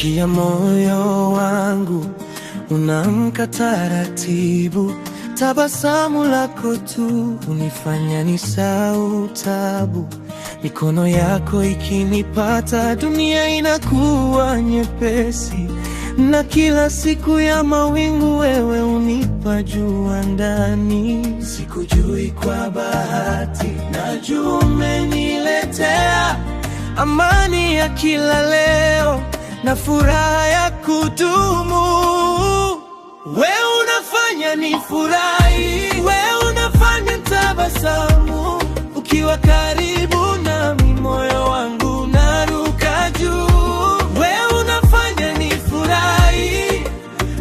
Sikia moyo wangu unaamka taratibu, tabasamu lako tu unifanya nisahau tabu. Mikono yako ikinipata, dunia inakuwa nyepesi, na kila siku ya mawingu wewe unipa jua ndani. Sikujui kwa bahati, najua umeniletea amani ya kila leo na furaha ya kudumu. Wewe unafanya nifurahi, wewe unafanya tabasamu. Ukiwa karibu nami moyo wangu naruka juu. Wewe unafanya nifurahi,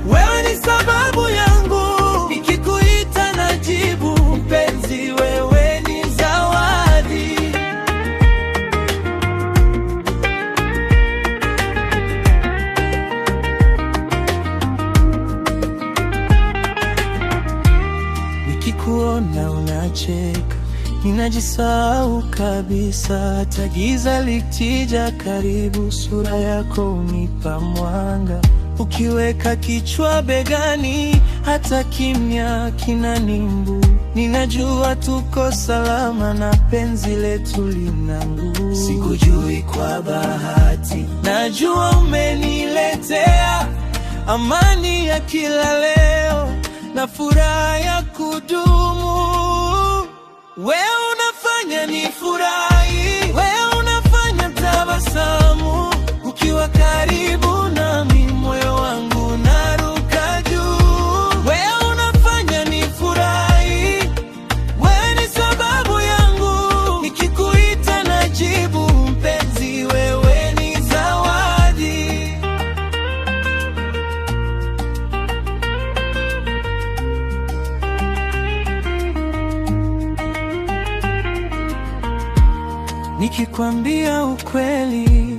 wewe ni sababu yangu. Nikikuita najibu, mpenzi wewe ni zawadi. Nikikuona unacheka, ninajisahau kabisa. Hata giza likija karibu, sura yako unipa mwanga. Ukiweka kichwa begani, hata kimya kinanimbu. Ninajua tuko salama na penzi letu lina nguvu. Sikujui kwa bahati, najua umeniletea amani ya kila leo na furaha ya kudumu. Wewe unafanya nifurahi, wewe unafanya tabasamu. Ukiwa karibu nami moyo wangu naruka juu. Wewe unafanya nifurahi, wewe ni sababu yangu. Nikikuita najibu, mpenzi wewe ni zawadi. Nikikwambia ukweli,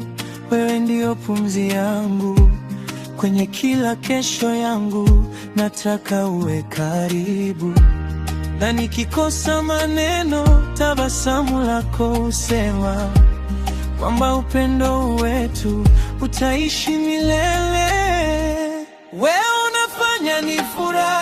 wewe ndio pumzi yangu. Kwenye kila kesho yangu nataka uwe karibu, na nikikosa maneno, tabasamu lako usema kwamba upendo wetu utaishi milele. Wewe unafanya nifurahi.